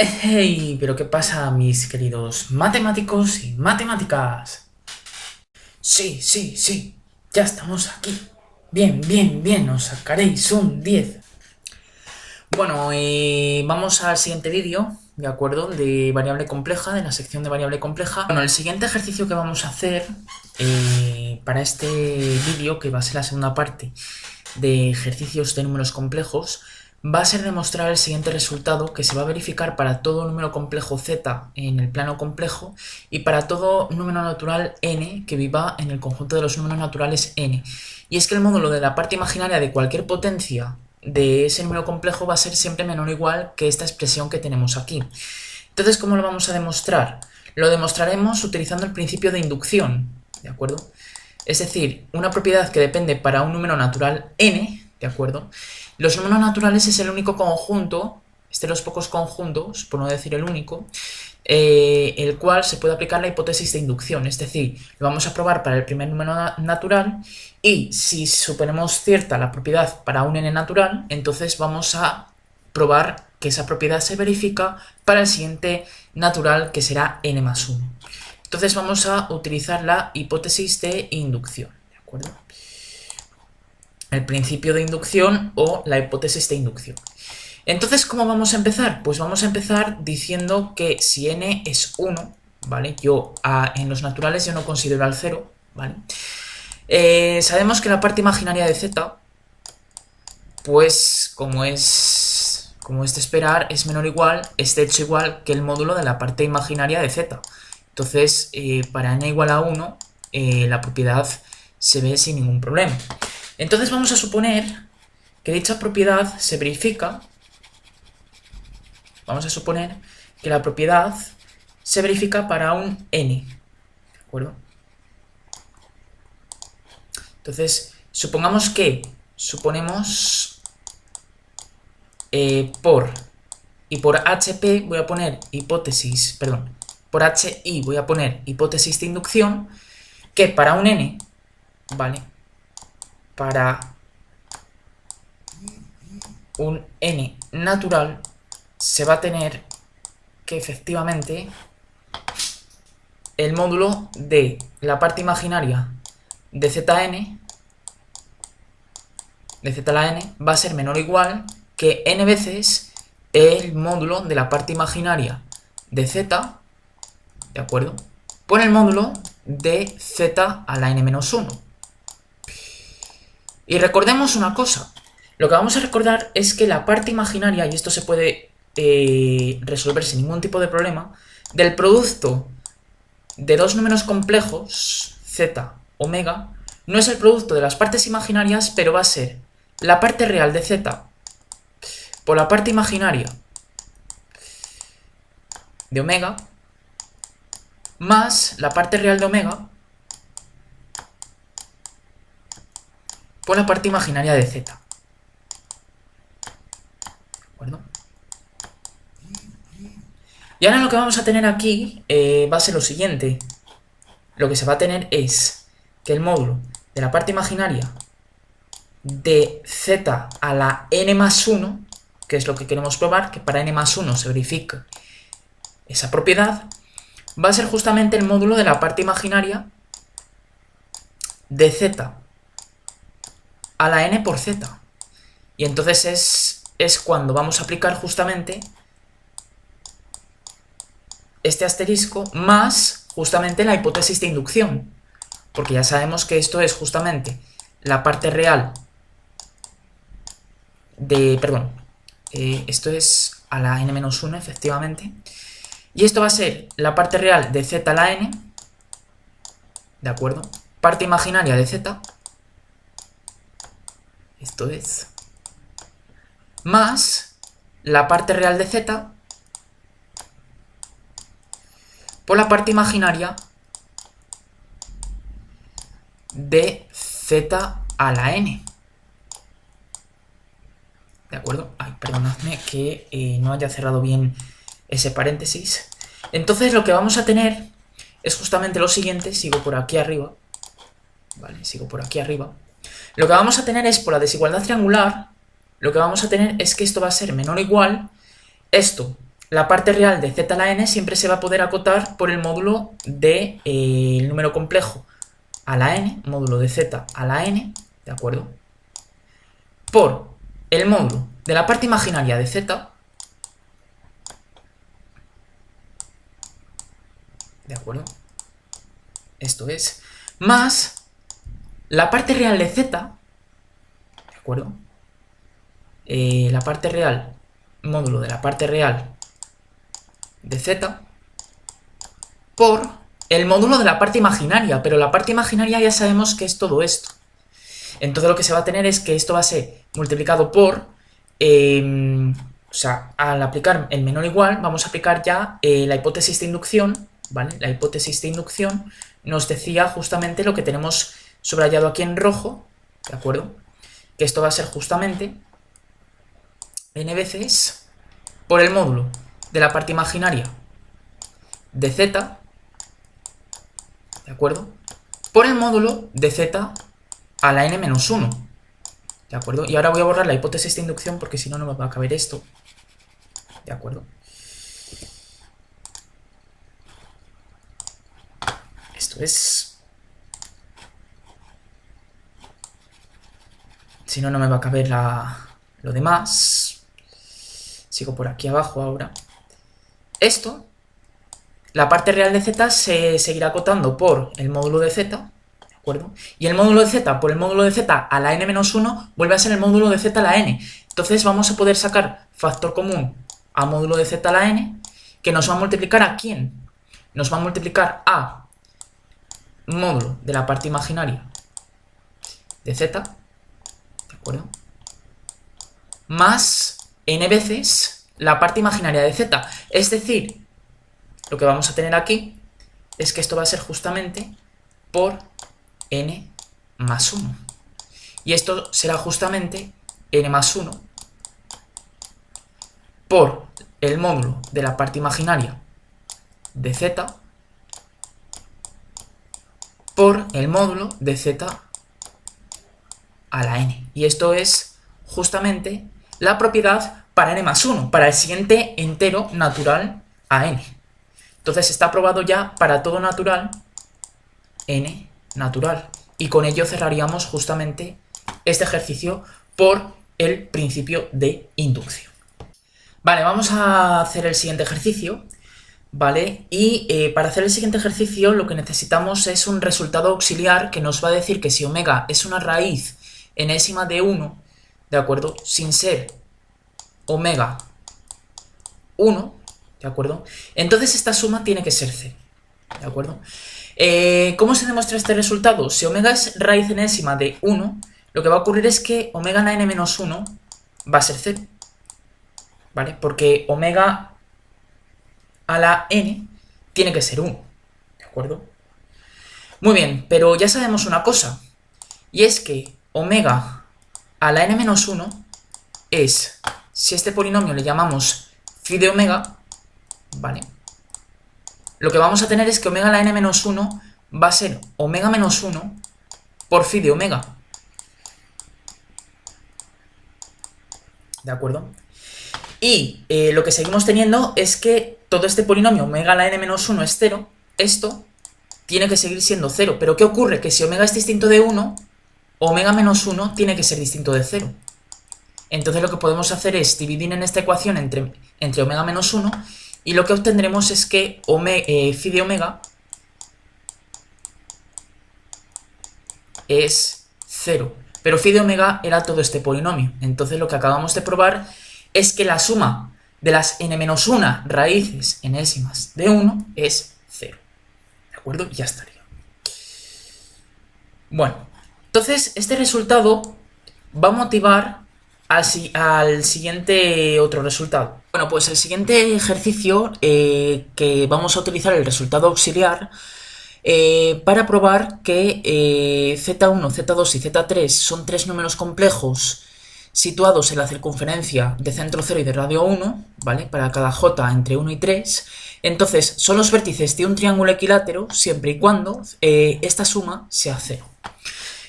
Hey, pero ¿qué pasa, mis queridos matemáticos y matemáticas? Sí, sí, sí, ya estamos aquí. Bien, bien, bien, os sacaréis un 10. Bueno, vamos al siguiente vídeo, ¿de acuerdo? De variable compleja, de la sección de variable compleja. Bueno, el siguiente ejercicio que vamos a hacer para este vídeo, que va a ser la segunda parte de ejercicios de números complejos, va a ser demostrar el siguiente resultado, que se va a verificar para todo número complejo z en el plano complejo y para todo número natural n que viva en el conjunto de los números naturales n. Y es que el módulo de la parte imaginaria de cualquier potencia de ese número complejo va a ser siempre menor o igual que esta expresión que tenemos aquí. Entonces, ¿cómo lo vamos a demostrar? Lo demostraremos utilizando el principio de inducción, ¿de acuerdo? Es decir, una propiedad que depende para un número natural n, ¿de acuerdo? Los números naturales es el único conjunto, de los pocos conjuntos, por no decir el único, el cual se puede aplicar la hipótesis de inducción. Es decir, lo vamos a probar para el primer número natural y si suponemos cierta la propiedad para un n natural, entonces vamos a probar que esa propiedad se verifica para el siguiente natural, que será n más 1. Entonces vamos a utilizar la hipótesis de inducción, ¿de acuerdo? El principio de inducción o la hipótesis de inducción. Entonces, ¿cómo vamos a empezar? Pues vamos a empezar diciendo que si n es 1, ¿vale? En los naturales yo no considero al 0, ¿vale? Sabemos que la parte imaginaria de z, pues como es de esperar, es menor o igual, es de hecho igual que el módulo de la parte imaginaria de z. Entonces, para n igual a 1, la propiedad se ve sin ningún problema. Entonces vamos a suponer que dicha propiedad se verifica. Vamos a suponer que la propiedad se verifica para un n, ¿de acuerdo? Entonces, suponemos que, por HP voy a poner hipótesis, perdón, por HI voy a poner hipótesis de inducción, que para un n, ¿vale? Para un n natural se va a tener que efectivamente el módulo de la parte imaginaria de zn, de z a la n, va a ser menor o igual que n veces el módulo de la parte imaginaria de z, ¿de acuerdo? Por el módulo de z a la n menos 1. Y recordemos una cosa. Lo que vamos a recordar es que la parte imaginaria, y esto se puede resolver sin ningún tipo de problema, del producto de dos números complejos, z, omega, no es el producto de las partes imaginarias, pero va a ser la parte real de z por la parte imaginaria de omega más la parte real de omega por la parte imaginaria de z. ¿De acuerdo? Y ahora lo que vamos a tener aquí va a ser lo siguiente. Lo que se va a tener es que el módulo de la parte imaginaria de z a la n más 1, que es lo que queremos probar, que para n más 1 se verifique esa propiedad, va a ser justamente el módulo de la parte imaginaria de z a la n por z. Y entonces es cuando vamos a aplicar justamente este asterisco más justamente la hipótesis de inducción, porque ya sabemos que esto es justamente la parte real de, perdón, esto es a la n-1 efectivamente, y esto va a ser la parte real de z a la n, ¿de acuerdo? Parte imaginaria de z, esto es, más la parte real de z por la parte imaginaria de z a la n. ¿De acuerdo? Ay, perdonadme que no haya cerrado bien ese paréntesis. Entonces lo que vamos a tener es justamente lo siguiente. Sigo por aquí arriba. Vale, sigo por aquí arriba. Lo que vamos a tener es, por la desigualdad triangular, lo que vamos a tener es que esto va a ser menor o igual, esto la parte real de z a la n siempre se va a poder acotar por el módulo del número complejo a la n, módulo de z a la n, ¿de acuerdo? Por el módulo de la parte imaginaria de z, ¿de acuerdo? Esto es, más la parte real de z, ¿de acuerdo? La parte real, módulo de la parte real de z, por el módulo de la parte imaginaria, pero la parte imaginaria ya sabemos que es todo esto. Entonces lo que se va a tener es que esto va a ser multiplicado por, o sea, al aplicar el menor o igual, vamos a aplicar ya la hipótesis de inducción, ¿vale? La hipótesis de inducción nos decía justamente lo que tenemos subrayado aquí en rojo, ¿de acuerdo? Que esto va a ser justamente n veces por el módulo de la parte imaginaria de z, ¿de acuerdo? Por el módulo de z a la n menos 1, ¿de acuerdo? Y ahora voy a borrar la hipótesis de inducción porque si no, no me va a caber esto, ¿de acuerdo? Esto es... Si no, no me va a caber lo demás. Sigo por aquí abajo ahora. Esto, la parte real de z se seguirá acotando por el módulo de z, ¿de acuerdo? Y el módulo de z por el módulo de z a la n menos 1 vuelve a ser el módulo de z a la n. Entonces vamos a poder sacar factor común a módulo de z a la n, que nos va a multiplicar ¿a quién? Nos va a multiplicar a módulo de la parte imaginaria de z, ¿de acuerdo? Más n veces la parte imaginaria de z. Es decir, lo que vamos a tener aquí es que esto va a ser justamente por n más 1. Y esto será justamente n más 1 por el módulo de la parte imaginaria de z por el módulo de z a la n. Y esto es justamente la propiedad para n más 1, para el siguiente entero natural a n. Entonces está probado ya para todo natural n natural. Y con ello cerraríamos justamente este ejercicio por el principio de inducción. Vale, vamos a hacer el siguiente ejercicio, ¿vale? Y para hacer el siguiente ejercicio lo que necesitamos es un resultado auxiliar que nos va a decir que si omega es una raíz enésima de 1, ¿de acuerdo? Sin ser omega 1, ¿de acuerdo? Entonces esta suma tiene que ser 0, ¿de acuerdo? ¿Cómo se demuestra este resultado? Si omega es raíz enésima de 1, lo que va a ocurrir es que omega en la n menos 1 va a ser 0, ¿vale? Porque omega a la n tiene que ser 1, ¿de acuerdo? Muy bien, pero ya sabemos una cosa, y es que omega a la n menos 1 es, si este polinomio le llamamos phi de omega, ¿vale? Lo que vamos a tener es que omega a la n menos 1 va a ser omega menos 1 por phi de omega, ¿de acuerdo? Y lo que seguimos teniendo es que todo este polinomio omega a la n menos 1 es 0, esto tiene que seguir siendo 0, pero ¿qué ocurre? Que si omega es distinto de 1, omega menos 1 tiene que ser distinto de 0. Entonces lo que podemos hacer es dividir en esta ecuación entre omega menos 1 y lo que obtendremos es que phi de omega es 0. Pero phi de omega era todo este polinomio. Entonces lo que acabamos de probar es que la suma de las n-1 raíces enésimas de 1 es 0. ¿De acuerdo? Y ya estaría. Bueno, entonces este resultado va a motivar al siguiente otro resultado. Bueno, pues el siguiente ejercicio que vamos a utilizar el resultado auxiliar para probar que Z1, Z2 y Z3 son tres números complejos situados en la circunferencia de centro 0 y de radio 1, ¿vale? Para cada j entre 1 y 3. Entonces, son los vértices de un triángulo equilátero siempre y cuando esta suma sea 0.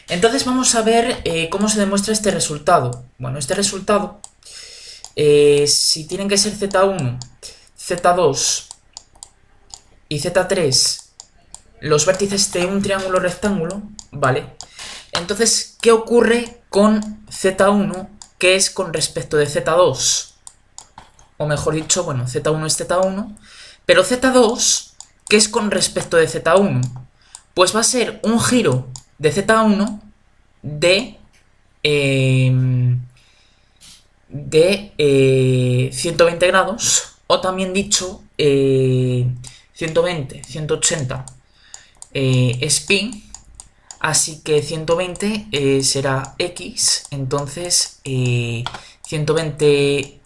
Entonces vamos a ver cómo se demuestra este resultado. Bueno, este resultado, si tienen que ser Z1, Z2 y Z3 los vértices de un triángulo rectángulo, ¿vale? Entonces, ¿qué ocurre con Z1, que es con respecto de Z2? O mejor dicho, bueno, Z1 es Z1, pero Z2, que es con respecto de Z1, pues va a ser un giro de Z1 de 120 grados, o también dicho 120, 180 es pi, así que 120 será x, entonces 120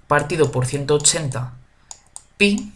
partido por 180 pi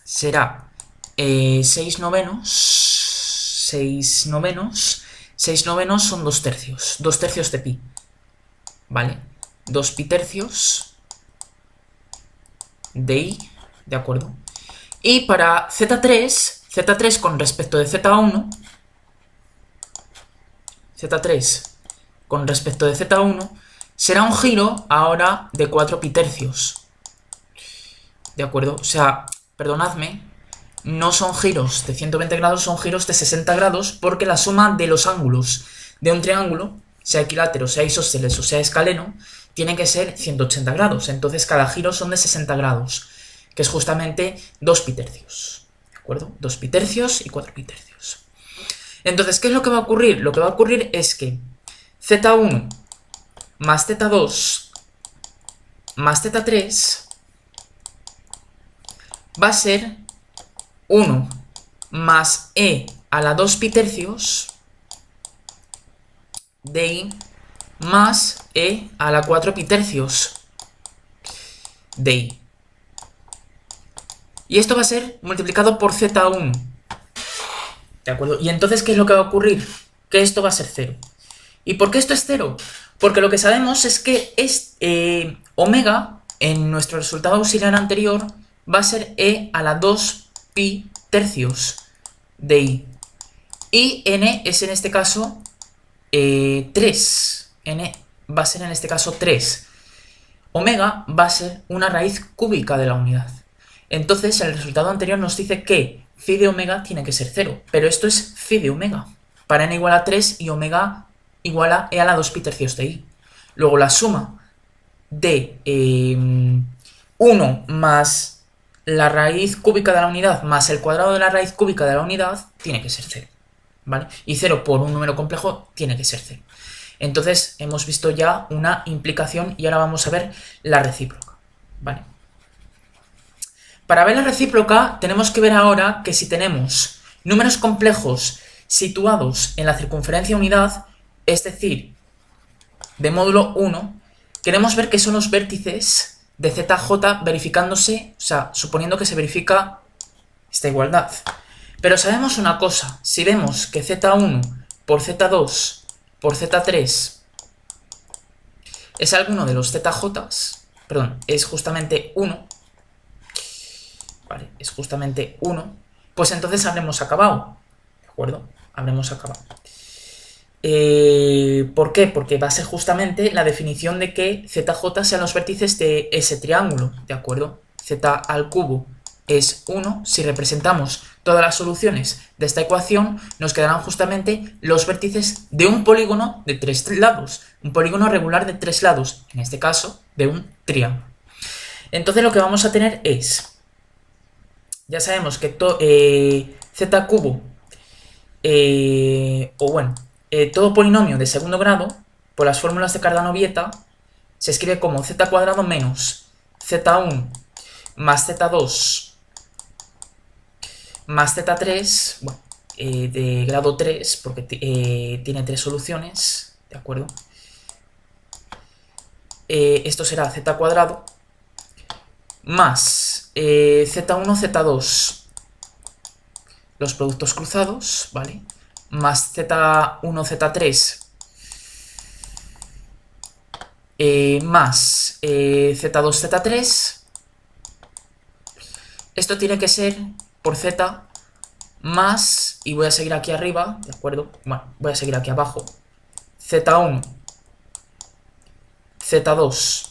será 6 novenos, 6 novenos, 6 novenos son 2 tercios, 2 tercios de pi, ¿vale? 2 pi tercios de i, ¿de acuerdo? Y para Z3 con respecto de Z1, Z3 con respecto de Z1, será un giro ahora de 4 pi tercios, ¿de acuerdo? O sea, perdonadme, no son giros de 120 grados, son giros de 60 grados, porque la suma de los ángulos de un triángulo, sea equilátero, sea isósceles o sea escaleno, tiene que ser 180 grados. Entonces cada giro son de 60 grados, que es justamente 2 pi tercios, ¿de acuerdo? 2 pi tercios y 4 pi tercios. Entonces, ¿qué es lo que va a ocurrir? Lo que va a ocurrir es que Z1 más Z2 más Z3 va a ser 1 más e a la 2 pi tercios de i más e a la 4 pi tercios de i. Y esto va a ser multiplicado por Z1, ¿de acuerdo? Y entonces, ¿qué es lo que va a ocurrir? Que esto va a ser 0. ¿Y por qué esto es 0? Porque lo que sabemos es que omega, en nuestro resultado auxiliar anterior, va a ser e a la 2 pi tercios de i. Y n es en este caso 3. N va a ser en este caso 3. Omega va a ser una raíz cúbica de la unidad. Entonces, el resultado anterior nos dice que phi de omega tiene que ser 0, pero esto es phi de omega, para n igual a 3 y omega igual a e a la 2 pi tercios de i. Luego la suma de 1 más la raíz cúbica de la unidad más el cuadrado de la raíz cúbica de la unidad tiene que ser 0, ¿vale? Y 0 por un número complejo tiene que ser 0. Entonces hemos visto ya una implicación y ahora vamos a ver la recíproca, ¿vale? Para ver la recíproca tenemos que ver ahora que si tenemos números complejos situados en la circunferencia unidad, es decir, de módulo 1, queremos ver qué son los vértices de ZJ verificándose, o sea, suponiendo que se verifica esta igualdad. Pero sabemos una cosa, si vemos que Z1 por Z2 por Z3 es alguno de los ZJs, perdón, es justamente 1, ¿vale? Es justamente 1, pues entonces habremos acabado, ¿de acuerdo? Habremos acabado. ¿Por qué? Porque va a ser justamente la definición de que ZJ sean los vértices de ese triángulo, ¿de acuerdo? Z al cubo es 1. Si representamos todas las soluciones de esta ecuación, nos quedarán justamente los vértices de un polígono de 3 lados, un polígono regular de 3 lados, en este caso de un triángulo. Entonces lo que vamos a tener es, ya sabemos que Z cubo, todo polinomio de segundo grado, por las fórmulas de Cardano-Vieta, se escribe como z cuadrado menos z1 más z2 más z3, bueno, de grado 3, porque tiene 3 soluciones, ¿de acuerdo? Esto será z cuadrado más z1, z2, los productos cruzados, ¿vale? Más z1, z3 más z2, z3. Esto tiene que ser por z más, y voy a seguir aquí arriba, ¿de acuerdo? Bueno, voy a seguir aquí abajo. Z1, Z2,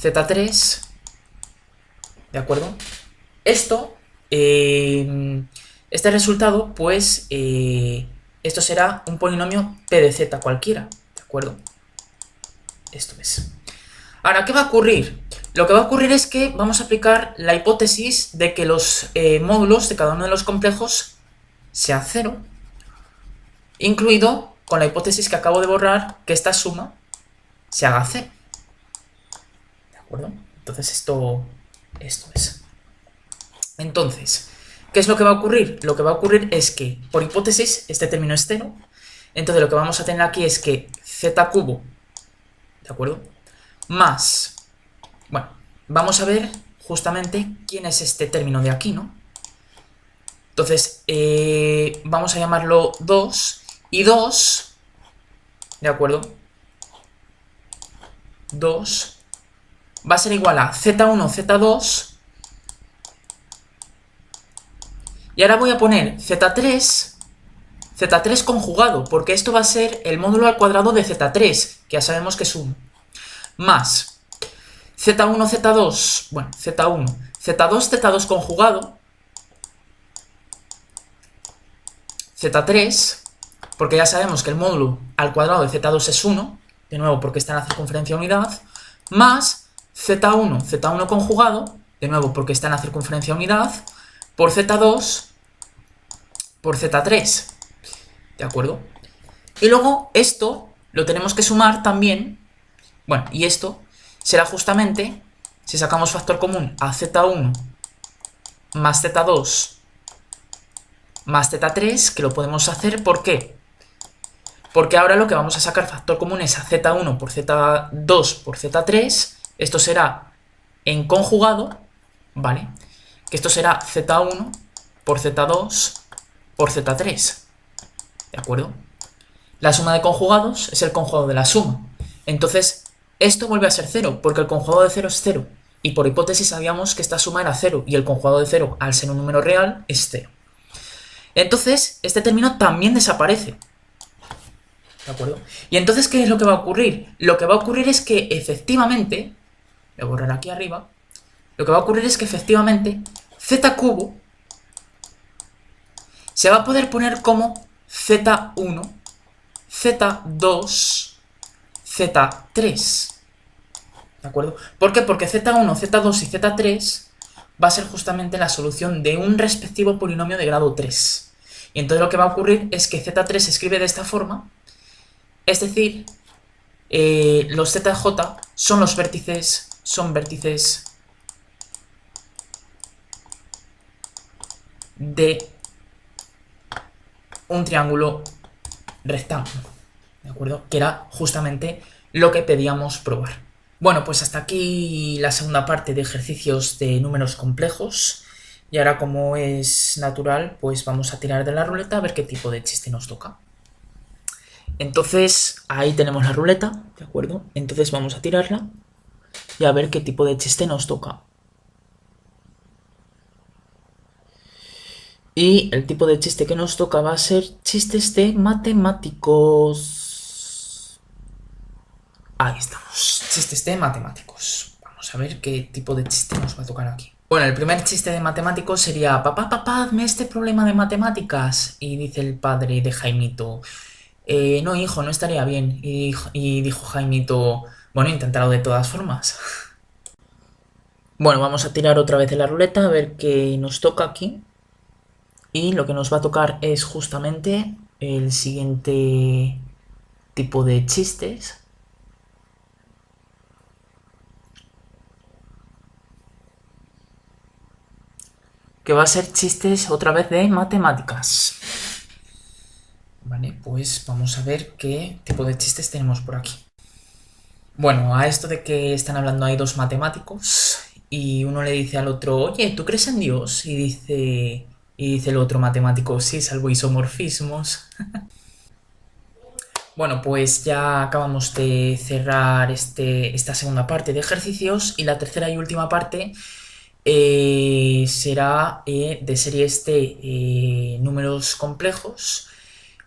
Z3 ¿de acuerdo? Esto, este resultado, pues, esto será un polinomio p de z cualquiera, ¿de acuerdo? Esto es. Ahora, ¿qué va a ocurrir? Lo que va a ocurrir es que vamos a aplicar la hipótesis de que los módulos de cada uno de los complejos sea cero, incluido con la hipótesis que acabo de borrar, que esta suma se haga cero. ¿De acuerdo? Entonces esto es. Entonces, ¿qué es lo que va a ocurrir? Lo que va a ocurrir es que, por hipótesis, este término es cero. Entonces lo que vamos a tener aquí es que z cubo, ¿de acuerdo? Más, bueno, vamos a ver justamente quién es este término de aquí, ¿no? Entonces, vamos a llamarlo 2, y 2, ¿de acuerdo? 2 va a ser igual a z1, z2, y ahora voy a poner z3 conjugado, porque esto va a ser el módulo al cuadrado de z3, que ya sabemos que es 1, más z1, z2, bueno, z1, z2, z2 conjugado, z3, porque ya sabemos que el módulo al cuadrado de z2 es 1, de nuevo porque está en la circunferencia unidad, más z1 conjugado, de nuevo porque está en la circunferencia unidad, por z2 por z3, ¿de acuerdo? Y luego esto lo tenemos que sumar también, bueno, y esto será justamente, si sacamos factor común a z1 más z2 más z3, que lo podemos hacer, ¿por qué? Porque ahora lo que vamos a sacar factor común es a z1 por z2 por z3, esto será en conjugado, ¿vale? Que esto será z1 por z2 por z3, ¿de acuerdo? La suma de conjugados es el conjugado de la suma, entonces esto vuelve a ser 0, porque el conjugado de 0 es 0, y por hipótesis sabíamos que esta suma era 0, y el conjugado de 0, al ser un número real, es 0. Entonces, este término también desaparece, ¿de acuerdo? Y entonces, ¿qué es lo que va a ocurrir? Lo que va a ocurrir es que efectivamente, voy a borrar aquí arriba, lo que va a ocurrir es que efectivamente z cubo se va a poder poner como z1, z2, z3, ¿de acuerdo? ¿Por qué? Porque z1, z2 y z3 va a ser justamente la solución de un respectivo polinomio de grado 3. Y entonces lo que va a ocurrir es que z3 se escribe de esta forma, es decir, los zj son vértices de un triángulo rectángulo, ¿de acuerdo? Que era justamente lo que pedíamos probar. Bueno, pues hasta aquí la segunda parte de ejercicios de números complejos. Y ahora, como es natural, pues vamos a tirar de la ruleta a ver qué tipo de chiste nos toca. Entonces, ahí tenemos la ruleta, ¿de acuerdo? Entonces vamos a tirarla y a ver qué tipo de chiste nos toca. Y el tipo de chiste que nos toca va a ser chistes de matemáticos. Ahí estamos, chistes de matemáticos. Vamos a ver qué tipo de chiste nos va a tocar aquí. Bueno, el primer chiste de matemáticos sería: papá, hazme este problema de matemáticas. Y dice el padre de Jaimito: no, hijo, no estaría bien. Y dijo Jaimito: bueno, inténtalo de todas formas. Bueno, vamos a tirar otra vez de la ruleta a ver qué nos toca aquí. Y lo que nos va a tocar es justamente el siguiente tipo de chistes. Que va a ser chistes otra vez de matemáticas. Vale, pues vamos a ver qué tipo de chistes tenemos por aquí. Bueno, a esto de que están hablando hay dos matemáticos y uno le dice al otro: oye, ¿tú crees en Dios? Y dice el otro matemático: sí, salvo isomorfismos. Bueno, pues ya acabamos de cerrar esta segunda parte de ejercicios, y la tercera y última parte será de series de números complejos,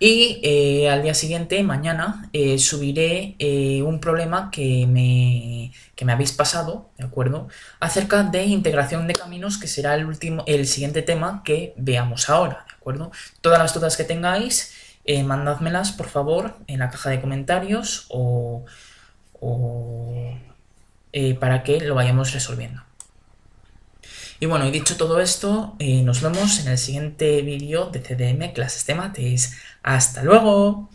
Y al día siguiente, mañana, subiré un problema que me habéis pasado, ¿de acuerdo? Acerca de integración de caminos, que será el siguiente tema que veamos ahora, ¿de acuerdo? Todas las dudas que tengáis, mandádmelas, por favor, en la caja de comentarios o para que lo vayamos resolviendo. Y bueno, y dicho todo esto, nos vemos en el siguiente vídeo de CDM, clases de mates. ¡Hasta luego!